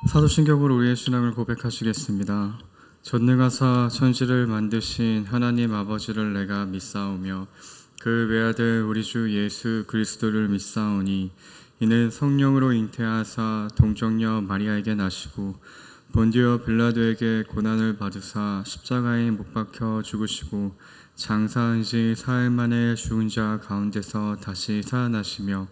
사도신경으로 우리의 신앙을 고백하시겠습니다. 전능하사 천지를 만드신 하나님 아버지를 내가 믿사오며 그 외아들 우리 주 예수 그리스도를 믿사오니 이는 성령으로 잉태하사 동정녀 마리아에게 나시고 본디오 빌라도에게 고난을 받으사 십자가에 못 박혀 죽으시고 장사한 지 사흘 만에 죽은 자 가운데서 다시 살아나시며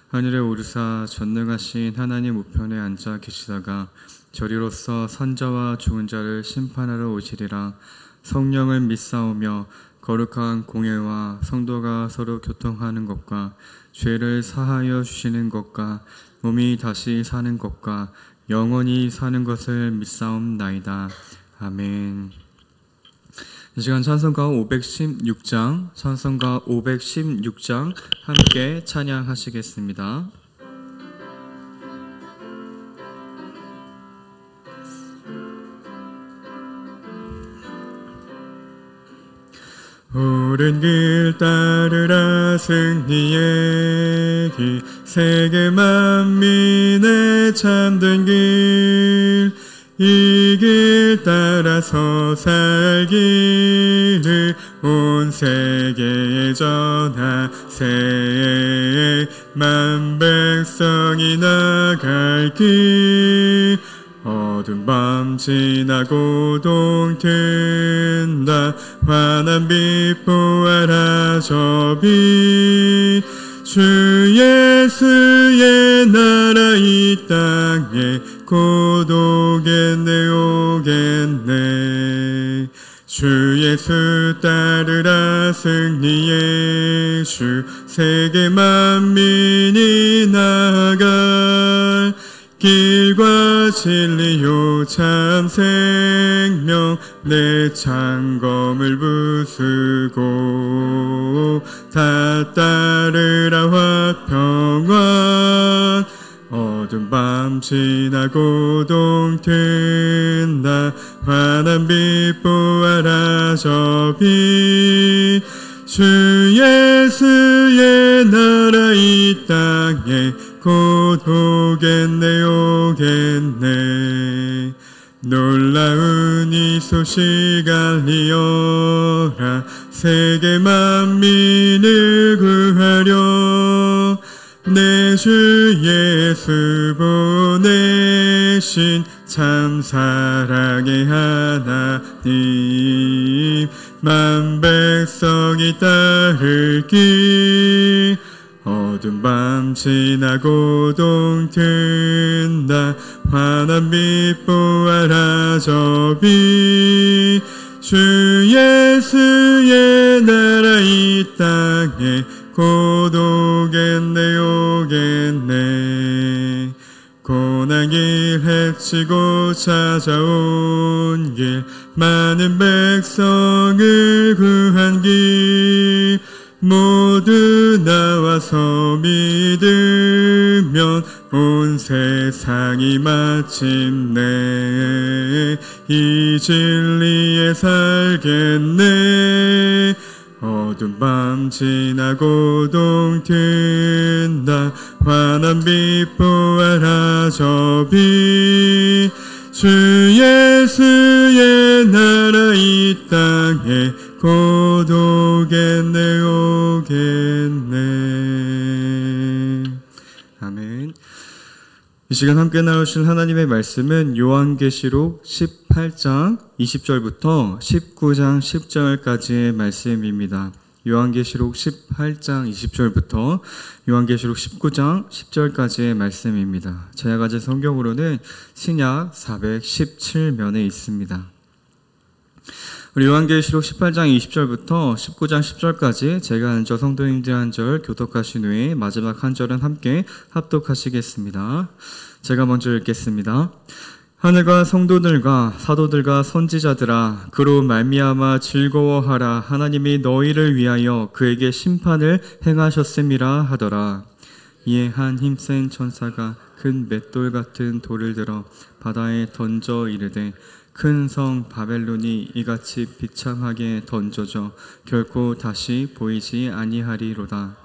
하늘에 오르사 전능하신 하나님 우편에 앉아 계시다가 저리로서 산자와 죽은 자를 심판하러 오시리라. 성령을 믿사오며 거룩한 공예와 성도가 서로 교통하는 것과 죄를 사하여 주시는 것과 몸이 다시 사는 것과 영원히 사는 것을 믿사옵나이다. 아멘. 이 시간 찬송가 516장 함께 찬양하시겠습니다. 옳은 길 따르라 승리의 길 세계 만민의 참된 길 이 길 따라서 살기를 온 세계에 전하세 만 백성이 나갈 길 어두운 밤 지나고 동튼다 환한 빛 보아라 저 빛 주 예수의 나라 이 땅에 곧 오겠네 오겠네 주 예수 따르라 승리의 주 세계 만민이 나아갈 길과 진리요 참 생명 내 창검을 부수고 다 따르라 화평한 어두운 밤 지나고 동튼다 환한 빛 보아라 저 빛 주 예수의 나라 이 땅에 곧 오겠네 오겠네 놀라운 이 소식 알리어라 세계 만민을 구하려 내 주 예수 보내신 참 사랑의 하나님 만 백성이 따를 길 어두운 밤 지나고 동튼다 환한 빛 보아라 저 빛 주 예수의 나라 이 땅에 곧 오겠네 오겠네 고난 길 헤치고 찾아온 길 많은 백성을 구한 길 모두 나와서 믿으면 온 세상이 마침내 이 진리에 살겠네 어두운 밤 지나고 동튼다 환한 빛 보아라 저 빛 주 예수의 나라 이 땅에 곧 오겠네 오겠네 아멘. 이 시간 함께 나누실 하나님의 말씀은 요한계시록 18장 20절부터 19장 10절까지의 말씀입니다. 요한계시록 18장 20절부터 요한계시록 19장 10절까지의 말씀입니다. 제가 가진 성경으로는 신약 417면에 있습니다. 우리 요한계시록 18장 20절부터 19장 10절까지 제가 한 절, 성도님들 한 절 교독하신 후에 마지막 한 절은 함께 합독하시겠습니다. 제가 먼저 읽겠습니다. 하늘과 성도들과 사도들과 선지자들아 그로 말미암아 즐거워하라 하나님이 너희를 위하여 그에게 심판을 행하셨음이라 하더라. 이에 한 힘센 천사가 큰 맷돌 같은 돌을 들어 바다에 던져 이르되 큰 성 바벨론이 이같이 비참하게 던져져 결코 다시 보이지 아니하리로다.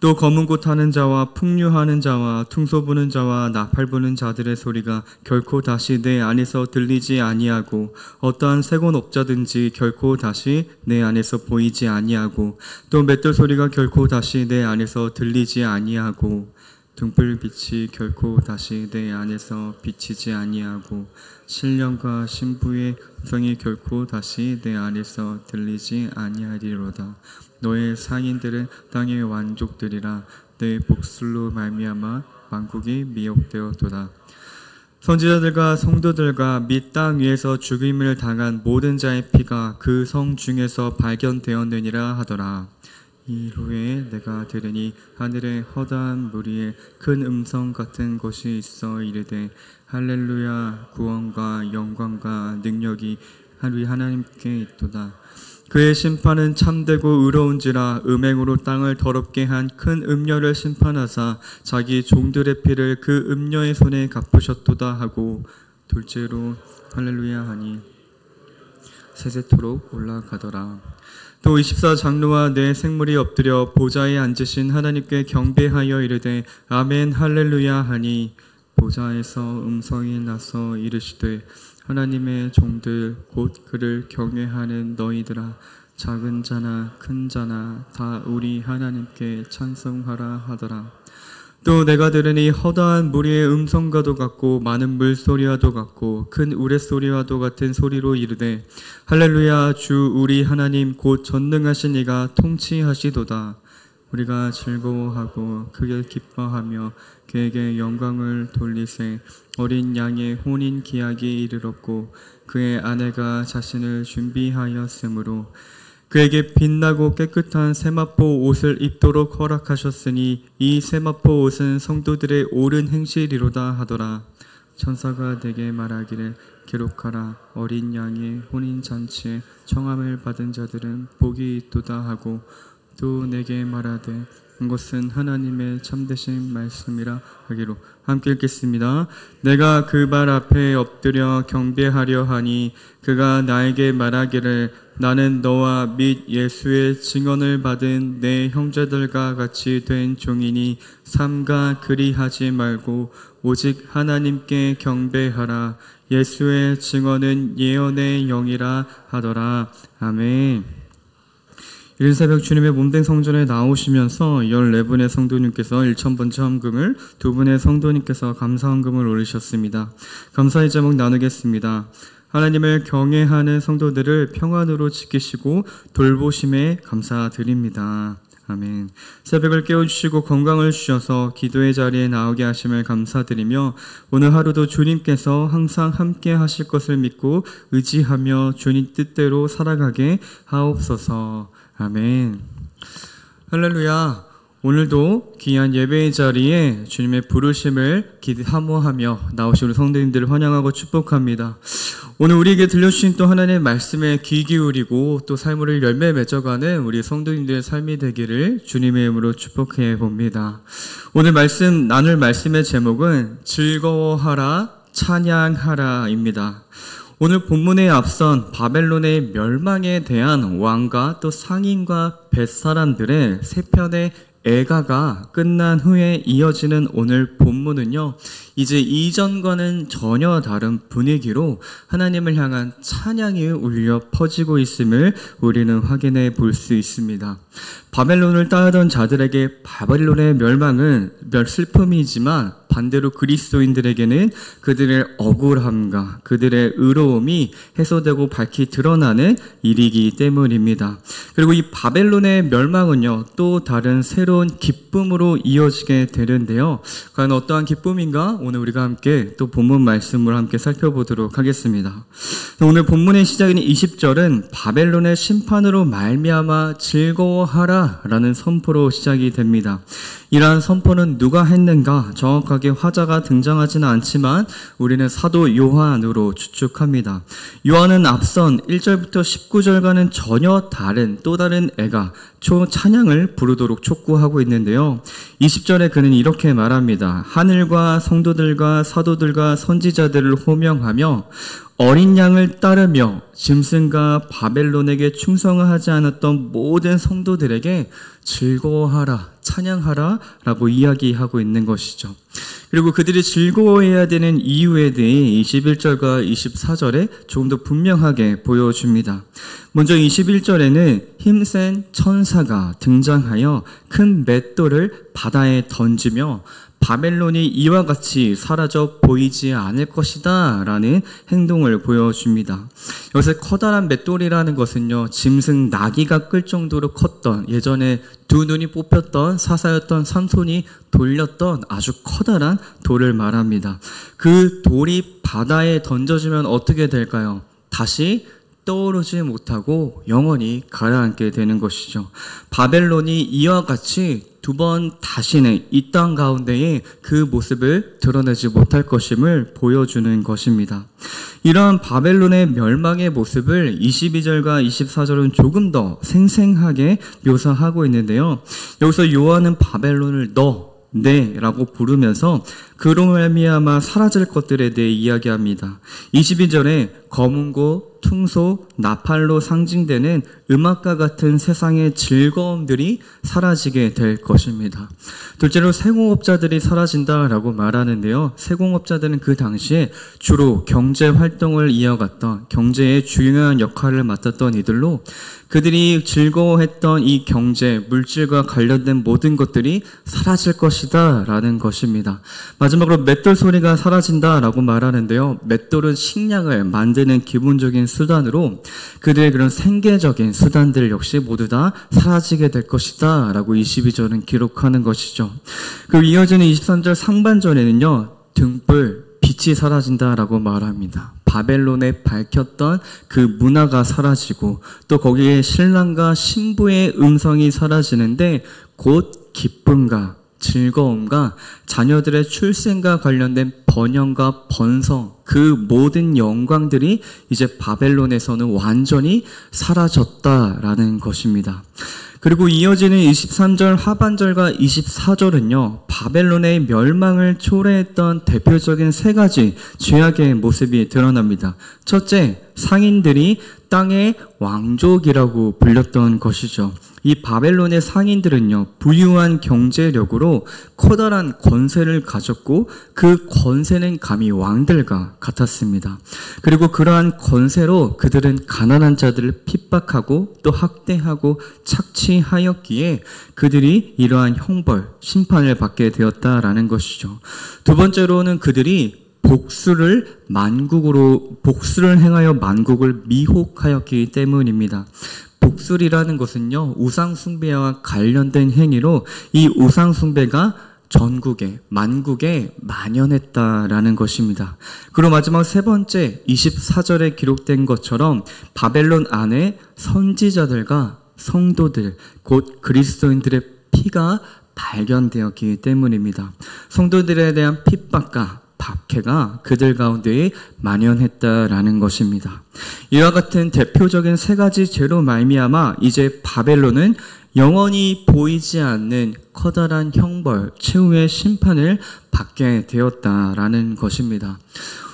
또 검은 곳 타는 자와 풍류하는 자와 퉁소 부는 자와 나팔 부는 자들의 소리가 결코 다시 내 안에서 들리지 아니하고 어떠한 새곤 옵자든지 결코 다시 내 안에서 보이지 아니하고 또 맷돌 소리가 결코 다시 내 안에서 들리지 아니하고 등불빛이 결코 다시 내 안에서 비치지 아니하고 신령과 신부의 음성이 결코 다시 내 안에서 들리지 아니하리로다. 너의 상인들은 땅의 왕족들이라. 내 복술로 말미암아 만국이 미혹되었도다. 선지자들과 성도들과 및 땅 위에서 죽임을 당한 모든 자의 피가 그 성 중에서 발견되었느니라 하더라. 이 후에 내가 들으니 하늘에 허다한 무리에 큰 음성 같은 것이 있어 이르되 할렐루야, 구원과 영광과 능력이 우리 하나님께 있도다. 그의 심판은 참되고 의로운지라. 음행으로 땅을 더럽게 한 큰 음녀를 심판하사 자기 종들의 피를 그 음녀의 손에 갚으셨도다 하고 둘째로 할렐루야 하니 세세토록 올라가더라. 또 24장로와 네 생물이 엎드려 보좌에 앉으신 하나님께 경배하여 이르되 아멘 할렐루야 하니 보좌에서 음성이 나서 이르시되 하나님의 종들 곧 그를 경외하는 너희들아, 작은 자나 큰 자나 다 우리 하나님께 찬송하라 하더라. 또 내가 들으니 허다한 무리의 음성과도 같고 많은 물소리와도 같고 큰 우레소리와도 같은 소리로 이르되 할렐루야, 주 우리 하나님 곧 전능하신 이가 통치하시도다. 우리가 즐거워하고 크게 기뻐하며 그에게 영광을 돌리세. 어린 양의 혼인 기약이 이르렀고 그의 아내가 자신을 준비하였으므로 그에게 빛나고 깨끗한 세마포 옷을 입도록 허락하셨으니 이 세마포 옷은 성도들의 옳은 행실이로다 하더라. 천사가 내게 말하기를 기록하라. 어린 양의 혼인잔치에 청함을 받은 자들은 복이 있도다 하고 또 내게 말하되 이것은 하나님의 참되신 말씀이라 하기로. 함께 읽겠습니다. 내가 그 발 앞에 엎드려 경배하려 하니 그가 나에게 말하기를 나는 너와 및 예수의 증언을 받은 내 형제들과 같이 된 종이니 삼가 그리하지 말고 오직 하나님께 경배하라. 예수의 증언은 예언의 영이라 하더라. 아멘. 이른 새벽 주님의 몸된 성전에 나오시면서 14분의 성도님께서 1000번째 헌금을, 2분의 성도님께서 감사 헌금을 올리셨습니다. 감사의 제목 나누겠습니다. 하나님을 경외하는 성도들을 평안으로 지키시고 돌보심에 감사드립니다. 아멘. 새벽을 깨워주시고 건강을 주셔서 기도의 자리에 나오게 하심을 감사드리며 오늘 하루도 주님께서 항상 함께 하실 것을 믿고 의지하며 주님 뜻대로 살아가게 하옵소서. 아멘. 할렐루야. 오늘도 귀한 예배의 자리에 주님의 부르심을 사모하며 나오신 우리 성도님들을 환영하고 축복합니다. 오늘 우리에게 들려주신 또 하나님의 말씀에 귀 기울이고 또 삶으로 열매 맺어가는 우리 성도님들의 삶이 되기를 주님의 이름으로 축복해 봅니다. 오늘 나눌 말씀의 제목은 즐거워하라 찬양하라입니다. 오늘 본문에 앞선 바벨론의 멸망에 대한 왕과 또 상인과 뱃사람들의 세 편의 애가가 끝난 후에 이어지는 오늘 본문은요, 이제 이전과는 전혀 다른 분위기로 하나님을 향한 찬양이 울려 퍼지고 있음을 우리는 확인해 볼 수 있습니다. 바벨론을 따르던 자들에게 바벨론의 멸망은 슬픔이지만 반대로 그리스도인들에게는 그들의 억울함과 그들의 의로움이 해소되고 밝히 드러나는 일이기 때문입니다. 그리고 이 바벨론의 멸망은요, 또 다른 새로운 기쁨으로 이어지게 되는데요. 과연 어떠한 기쁨인가? 오늘 우리가 함께 또 본문 말씀을 함께 살펴보도록 하겠습니다. 오늘 본문의 시작인 20절은 바벨론의 심판으로 말미암아 즐거워하라 라는 선포로 시작이 됩니다. 이러한 선포는 누가 했는가 정확하게 화자가 등장하지는 않지만 우리는 사도 요한으로 추측합니다. 요한은 앞선 1절부터 19절과는 전혀 다른 또 다른 애가 찬양을 부르도록 촉구하고 있는데요. 20절에 그는 이렇게 말합니다. 하늘과 성도들과 사도들과 선지자들을 호명하며 어린 양을 따르며 짐승과 바벨론에게 충성하지 않았던 모든 성도들에게 즐거워하라, 찬양하라 라고 이야기하고 있는 것이죠. 그리고 그들이 즐거워해야 되는 이유에 대해 21절과 24절에 조금 더 분명하게 보여줍니다. 먼저 21절에는 힘센 천사가 등장하여 큰 맷돌을 바다에 던지며 바벨론이 이와 같이 사라져 보이지 않을 것이다 라는 행동을 보여줍니다. 여기서 커다란 맷돌이라는 것은요, 짐승 나귀가 끌 정도로 컸던, 예전에 두 눈이 뽑혔던 사사였던 삼손이 돌렸던 아주 커다란 돌을 말합니다. 그 돌이 바다에 던져지면 어떻게 될까요? 다시 떠오르지 못하고 영원히 가라앉게 되는 것이죠. 바벨론이 이와 같이 두 번 다시는 이 땅 가운데에 그 모습을 드러내지 못할 것임을 보여주는 것입니다. 이러한 바벨론의 멸망의 모습을 22절과 24절은 조금 더 생생하게 묘사하고 있는데요. 여기서 요한은 바벨론을 네라고 부르면서 그로 말미암아 사라질 것들에 대해 이야기합니다. 22절에 검은고, 퉁소, 나팔로 상징되는 음악과 같은 세상의 즐거움들이 사라지게 될 것입니다. 둘째로 세공업자들이 사라진다라고 말하는데요. 세공업자들은 그 당시에 주로 경제 활동을 이어갔던, 경제의 중요한 역할을 맡았던 이들로 그들이 즐거워했던 이 경제, 물질과 관련된 모든 것들이 사라질 것이다 라는 것입니다. 마지막으로 맷돌 소리가 사라진다라고 말하는데요. 맷돌은 식량을 만드는 기본적인 수단으로 그들의 그런 생계적인 수단들 역시 모두 다 사라지게 될 것이다 라고 22절은 기록하는 것이죠. 그리고 이어지는 23절 상반절에는요, 등불, 빛이 사라진다라고 말합니다. 바벨론에 밝혔던 그 문화가 사라지고 또 거기에 신랑과 신부의 음성이 사라지는데 곧 기쁨과 즐거움과 자녀들의 출생과 관련된 번영과 번성, 그 모든 영광들이 이제 바벨론에서는 완전히 사라졌다라는 것입니다. 그리고 이어지는 23절 하반절과 24절은요, 바벨론의 멸망을 초래했던 대표적인 세 가지 죄악의 모습이 드러납니다. 첫째, 상인들이 땅의 왕족이라고 불렸던 것이죠. 이 바벨론의 상인들은요, 부유한 경제력으로 커다란 권세를 가졌고 그 권세는 감히 왕들과 같았습니다. 그리고 그러한 권세로 그들은 가난한 자들을 핍박하고 또 학대하고 착취하였기에 그들이 이러한 형벌, 심판을 받게 되었다라는 것이죠. 두 번째로는 그들이 복수를 행하여 만국을 미혹하였기 때문입니다. 복술이라는 것은요, 우상숭배와 관련된 행위로 이 우상숭배가 전국에, 만국에 만연했다라는 것입니다. 그리고 마지막 세 번째, 24절에 기록된 것처럼 바벨론 안에 선지자들과 성도들, 곧 그리스도인들의 피가 발견되었기 때문입니다. 성도들에 대한 핍박과 박해가 그들 가운데에 만연했다라는 것입니다. 이와 같은 대표적인 세 가지 죄로 말미암아 이제 바벨론은 영원히 보이지 않는 커다란 형벌, 최후의 심판을 받게 되었다라는 것입니다.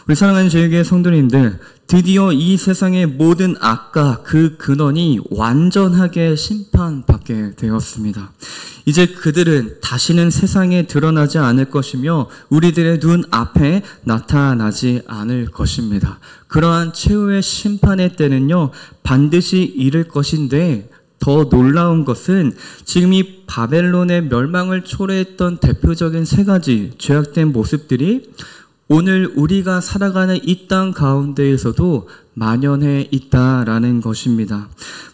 우리 사랑하는 저에게 성도님들, 드디어 이 세상의 모든 악과 그 근원이 완전하게 심판받게 되었습니다. 이제 그들은 다시는 세상에 드러나지 않을 것이며 우리들의 눈 앞에 나타나지 않을 것입니다. 그러한 최후의 심판의 때는요, 반드시 이를 것인데 더 놀라운 것은 지금 이 바벨론의 멸망을 초래했던 대표적인 세 가지 죄악된 모습들이 오늘 우리가 살아가는 이 땅 가운데에서도 만연해 있다라는 것입니다.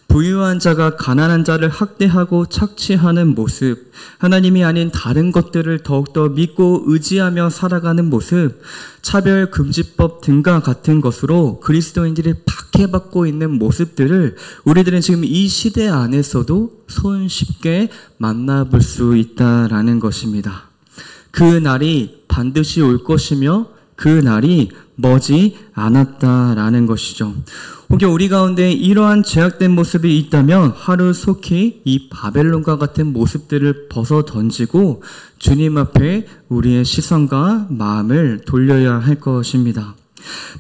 부유한 자가 가난한 자를 학대하고 착취하는 모습, 하나님이 아닌 다른 것들을 더욱더 믿고 의지하며 살아가는 모습, 차별금지법 등과 같은 것으로 그리스도인들이 박해받고 있는 모습들을 우리들은 지금 이 시대 안에서도 손쉽게 만나볼 수 있다라는 것입니다. 그 날이 반드시 올 것이며 그 날이 머지 않았다라는 것이죠. 혹여 우리 가운데 이러한 죄악된 모습이 있다면 하루속히 이 바벨론과 같은 모습들을 벗어 던지고 주님 앞에 우리의 시선과 마음을 돌려야 할 것입니다.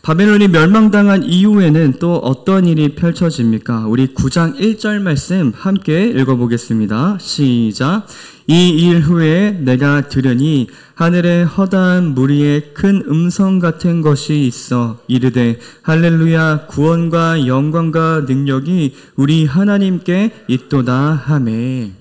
바벨론이 멸망당한 이후에는 또 어떤 일이 펼쳐집니까? 우리 9장 1절 말씀 함께 읽어보겠습니다. 시작. 이 일 후에 내가 들으니 하늘에 허다한 무리의 큰 음성 같은 것이 있어 이르되 할렐루야 구원과 영광과 능력이 우리 하나님께 있도다 하매.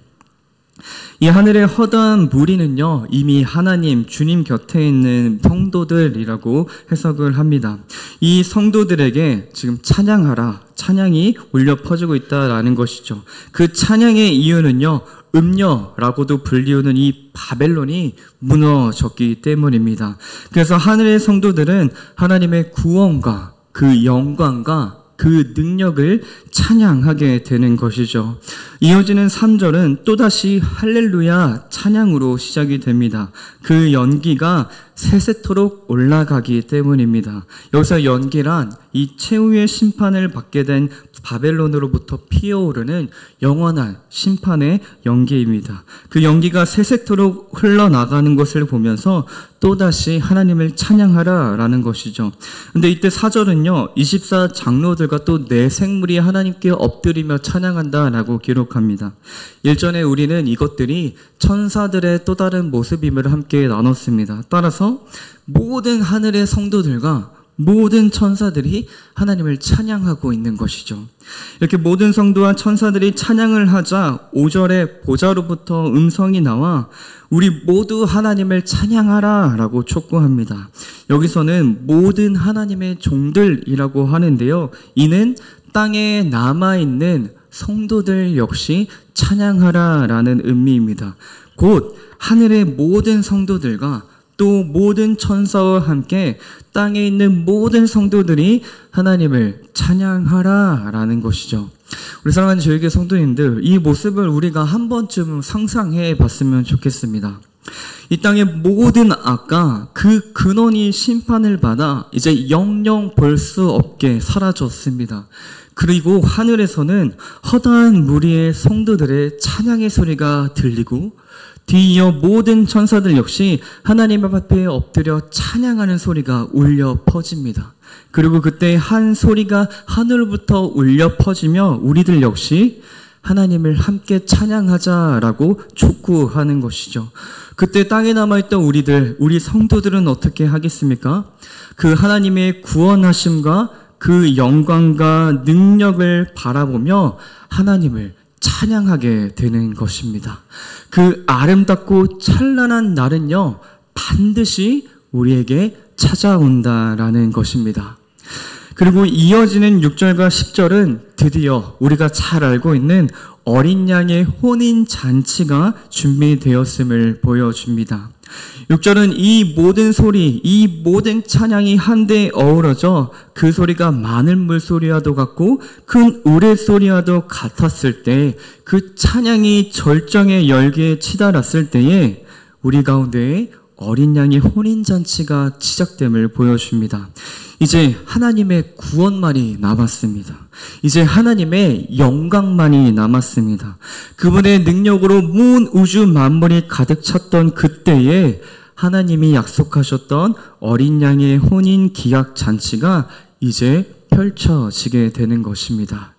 이 하늘의 허다한 무리는요, 이미 하나님, 주님 곁에 있는 성도들이라고 해석을 합니다. 이 성도들에게 지금 찬양하라, 찬양이 울려 퍼지고 있다라는 것이죠. 그 찬양의 이유는요, 음녀라고도 불리우는 이 바벨론이 무너졌기 때문입니다. 그래서 하늘의 성도들은 하나님의 구원과 그 영광과 그 능력을 찬양하게 되는 것이죠. 이어지는 3절은 또다시 할렐루야 찬양으로 시작이 됩니다. 그 연기가 세세토록 올라가기 때문입니다. 여기서 연기란 이 최후의 심판을 받게 된 바벨론으로부터 피어오르는 영원한 심판의 연기입니다. 그 연기가 세세토록 흘러나가는 것을 보면서 또다시 하나님을 찬양하라 라는 것이죠. 근데 이때 4절은요 24장로들과 또 네 생물이 하나님께 엎드리며 찬양한다 라고 기록합니다. 일전에 우리는 이것들이 천사들의 또 다른 모습임을 함께 나눴습니다. 따라서 모든 하늘의 성도들과 모든 천사들이 하나님을 찬양하고 있는 것이죠. 이렇게 모든 성도와 천사들이 찬양을 하자 5절에 보좌로부터 음성이 나와 우리 모두 하나님을 찬양하라 라고 촉구합니다. 여기서는 모든 하나님의 종들이라고 하는데요, 이는 땅에 남아있는 성도들 역시 찬양하라 라는 의미입니다. 곧 하늘의 모든 성도들과 또 모든 천사와 함께 땅에 있는 모든 성도들이 하나님을 찬양하라 라는 것이죠. 우리 사랑하는 저에게 성도님들, 이 모습을 우리가 한 번쯤 상상해 봤으면 좋겠습니다. 이 땅의 모든 악과 그 근원이 심판을 받아 이제 영영 볼 수 없게 사라졌습니다. 그리고 하늘에서는 허다한 무리의 성도들의 찬양의 소리가 들리고 뒤이어 모든 천사들 역시 하나님 앞에 엎드려 찬양하는 소리가 울려 퍼집니다. 그리고 그때 한 소리가 하늘부터 울려 퍼지며 우리들 역시 하나님을 함께 찬양하자라고 촉구하는 것이죠. 그때 땅에 남아있던 우리 성도들은 어떻게 하겠습니까? 그 하나님의 구원하심과 그 영광과 능력을 바라보며 하나님을 찬양하게 되는 것입니다. 그 아름답고 찬란한 날은요, 반드시 우리에게 찾아온다라는 것입니다. 그리고 이어지는 6절과 10절은 드디어 우리가 잘 알고 있는 어린 양의 혼인 잔치가 준비되었음을 보여줍니다. 6절은 이 모든 소리, 이 모든 찬양이 한데 어우러져 그 소리가 많은 물소리와도 같고 큰 우레소리와도 같았을 때, 그 찬양이 절정의 열기에 치달았을 때에 우리 가운데 어린 양의 혼인잔치가 시작됨을 보여줍니다. 이제 하나님의 구원만이 남았습니다. 이제 하나님의 영광만이 남았습니다. 그분의 능력으로 온 우주 만물이 가득 찼던 그때에 하나님이 약속하셨던 어린 양의 혼인 기약 잔치가 이제 펼쳐지게 되는 것입니다.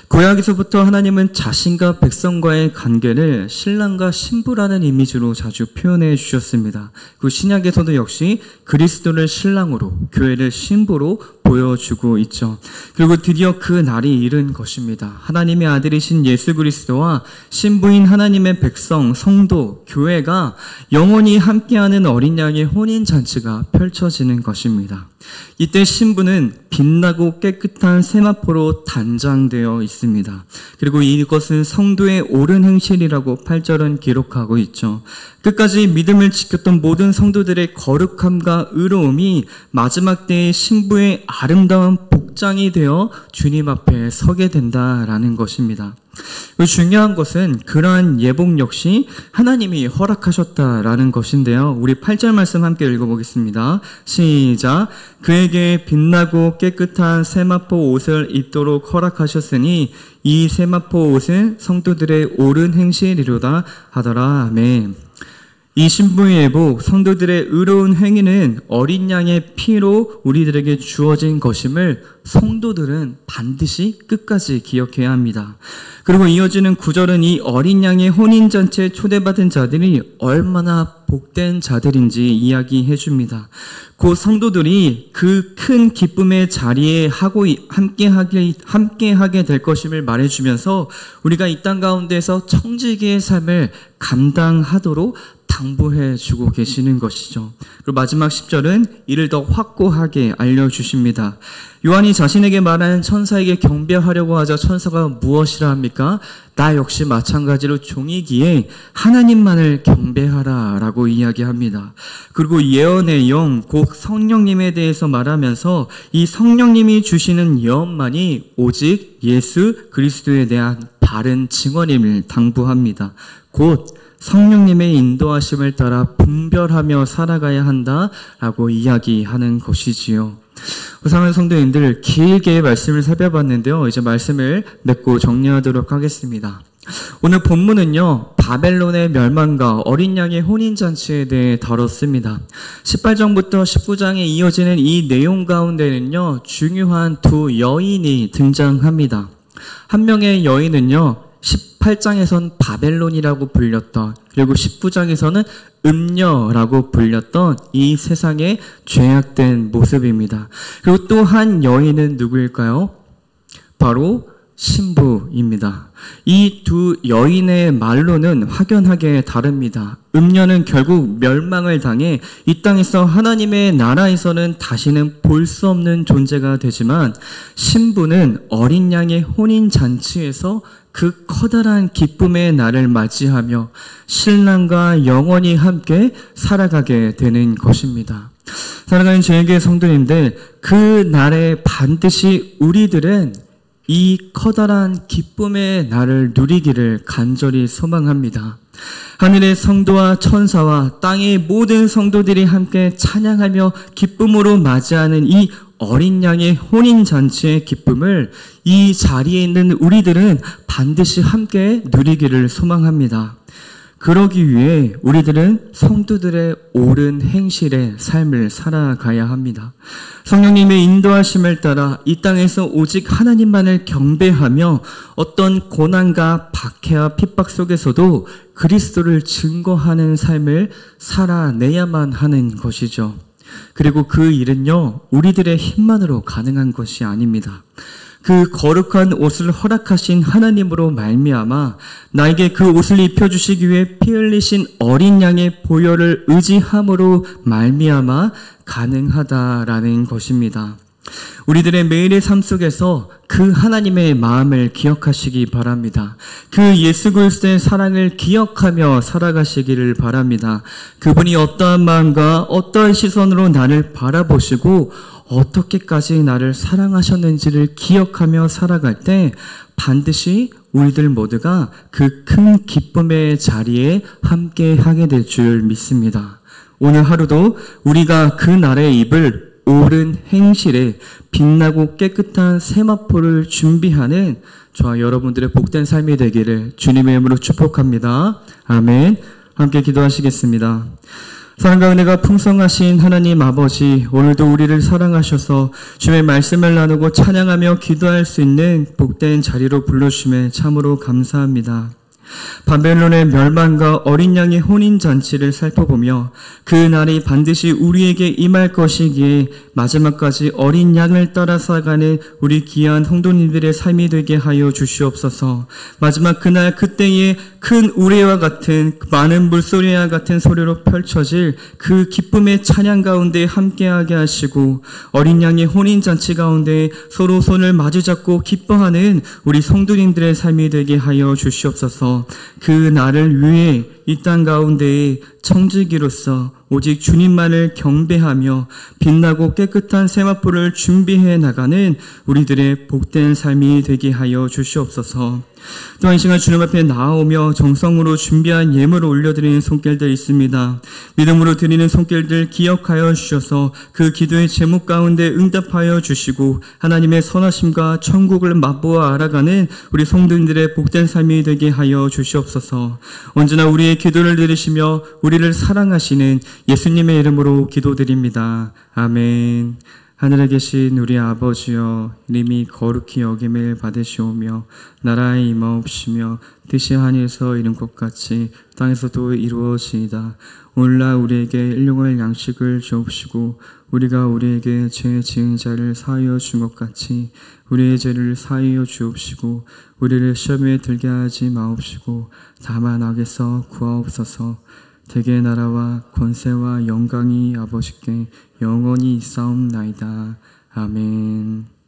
구약에서부터 하나님은 자신과 백성과의 관계를 신랑과 신부라는 이미지로 자주 표현해 주셨습니다. 그 신약에서도 역시 그리스도를 신랑으로, 교회를 신부로 보여주고 있죠. 그리고 드디어 그 날이 이른 것입니다. 하나님의 아들이신 예수 그리스도와 신부인 하나님의 백성, 성도, 교회가 영원히 함께하는 어린 양의 혼인잔치가 펼쳐지는 것입니다. 이때 신부는 빛나고 깨끗한 세마포로 단장되어 있습니다. 그리고 이것은 성도의 옳은 행실이라고 8절은 기록하고 있죠. 끝까지 믿음을 지켰던 모든 성도들의 거룩함과 의로움이 마지막 때의 신부의 아름다운 복장이 되어 주님 앞에 서게 된다라는 것입니다. 중요한 것은 그러한 예복 역시 하나님이 허락하셨다라는 것인데요. 우리 8절 말씀 함께 읽어보겠습니다. 시작. 그에게 빛나고 깨끗한 세마포 옷을 입도록 허락하셨으니 이 세마포 옷은 성도들의 옳은 행실이로다 하더라. 아멘. 이 신부의 예복, 성도들의 의로운 행위는 어린 양의 피로 우리들에게 주어진 것임을 성도들은 반드시 끝까지 기억해야 합니다. 그리고 이어지는 9절은 이 어린 양의 혼인잔치에 초대받은 자들이 얼마나 복된 자들인지 이야기해 줍니다. 그 성도들이 그 큰 기쁨의 자리에 함께하게 될 것임을 말해주면서 우리가 이 땅 가운데서 청지기의 삶을 감당하도록 당부해 주고 계시는 것이죠. 그리고 마지막 10절은 이를 더 확고하게 알려주십니다. 요한이 자신에게 말하는 천사에게 경배하려고 하자 천사가 무엇이라 합니까? 나 역시 마찬가지로 종이기에 하나님만을 경배하라 라고 이야기합니다. 그리고 예언의 영, 곧 성령님에 대해서 말하면서 이 성령님이 주시는 예언만이 오직 예수 그리스도에 대한 바른 증언임을 당부합니다. 곧 성령님의 인도하심을 따라 분별하며 살아가야 한다라고 이야기하는 것이지요. 사랑하는 성도님들, 길게 말씀을 살펴봤는데요. 이제 말씀을 맺고 정리하도록 하겠습니다. 오늘 본문은요, 바벨론의 멸망과 어린 양의 혼인잔치에 대해 다뤘습니다. 18장부터 19장에 이어지는 이 내용 가운데는요, 중요한 두 여인이 등장합니다. 한 명의 여인은요, 18장에선 바벨론이라고 불렸던, 그리고 19장에서는 음녀라고 불렸던 이 세상의 죄악된 모습입니다. 그리고 또 한 여인은 누구일까요? 바로 신부입니다. 이 두 여인의 말로는 확연하게 다릅니다. 음녀는 결국 멸망을 당해 이 땅에서 하나님의 나라에서는 다시는 볼 수 없는 존재가 되지만, 신부는 어린 양의 혼인잔치에서 그 커다란 기쁨의 날을 맞이하며 신랑과 영원히 함께 살아가게 되는 것입니다. 사랑하는 저에게 성도님들, 그 날에 반드시 우리들은 이 커다란 기쁨의 날을 누리기를 간절히 소망합니다. 하늘의 성도와 천사와 땅의 모든 성도들이 함께 찬양하며 기쁨으로 맞이하는 이 어린 양의 혼인잔치의 기쁨을 이 자리에 있는 우리들은 반드시 함께 누리기를 소망합니다. 그러기 위해 우리들은 성도들의 옳은 행실의 삶을 살아가야 합니다. 성령님의 인도하심을 따라 이 땅에서 오직 하나님만을 경배하며 어떤 고난과 박해와 핍박 속에서도 그리스도를 증거하는 삶을 살아내야만 하는 것이죠. 그리고 그 일은요, 우리들의 힘만으로 가능한 것이 아닙니다. 그 거룩한 옷을 허락하신 하나님으로 말미암아 나에게 그 옷을 입혀주시기 위해 피 흘리신 어린 양의 보혈을 의지함으로 말미암아 가능하다라는 것입니다. 우리들의 매일의 삶 속에서 그 하나님의 마음을 기억하시기 바랍니다. 그 예수 그리스도의 사랑을 기억하며 살아가시기를 바랍니다. 그분이 어떠한 마음과 어떠한 시선으로 나를 바라보시고 어떻게까지 나를 사랑하셨는지를 기억하며 살아갈 때 반드시 우리들 모두가 그 큰 기쁨의 자리에 함께 하게 될 줄 믿습니다. 오늘 하루도 우리가 그 날에 입을 옳은 행실에 빛나고 깨끗한 세마포를 준비하는 저와 여러분들의 복된 삶이 되기를 주님의 이름으로 축복합니다. 아멘. 함께 기도하시겠습니다. 사랑과 은혜가 풍성하신 하나님 아버지, 오늘도 우리를 사랑하셔서 주의 말씀을 나누고 찬양하며 기도할 수 있는 복된 자리로 불러주심에 참으로 감사합니다. 바벨론의 멸망과 어린 양의 혼인잔치를 살펴보며 그 날이 반드시 우리에게 임할 것이기에 마지막까지 어린 양을 따라 살아가는 우리 귀한 성도님들의 삶이 되게 하여 주시옵소서. 마지막 그날 그때에 큰 우레와 같은 많은 물소리와 같은 소리로 펼쳐질 그 기쁨의 찬양 가운데 함께하게 하시고 어린 양의 혼인잔치 가운데 서로 손을 마주잡고 기뻐하는 우리 성도님들의 삶이 되게 하여 주시옵소서. 그 날을 위해 이 땅 가운데에 청지기로서 오직 주님만을 경배하며 빛나고 깨끗한 세마포를 준비해 나가는 우리들의 복된 삶이 되게 하여 주시옵소서. 또한 이 시간 주님 앞에 나아오며 정성으로 준비한 예물을 올려드리는 손길들 있습니다. 믿음으로 드리는 손길들 기억하여 주셔서 그 기도의 제목 가운데 응답하여 주시고 하나님의 선하심과 천국을 맛보아 알아가는 우리 성도님들의 복된 삶이 되게 하여 주시옵소서. 언제나 우리의 기도를 들으시며 우리를 사랑하시는 예수님의 이름으로 기도드립니다. 아멘. 하늘에 계신 우리 아버지여, 이름이 거룩히 여김을 받으시오며 나라에 임하옵시며 뜻이 하늘에서 이룬 것 같이 땅에서도 이루어지이다. 오늘날 우리에게 일용할 양식을 주옵시고 우리가 우리에게 죄 지은 자를 사하여 준 것 같이 우리의 죄를 사하여 주옵시고 우리를 시험에 들게 하지 마옵시고 다만 악에서 구하옵소서. 대개 나라와 권세와 영광이 아버지께 영원히 있사옵나이다. 아멘.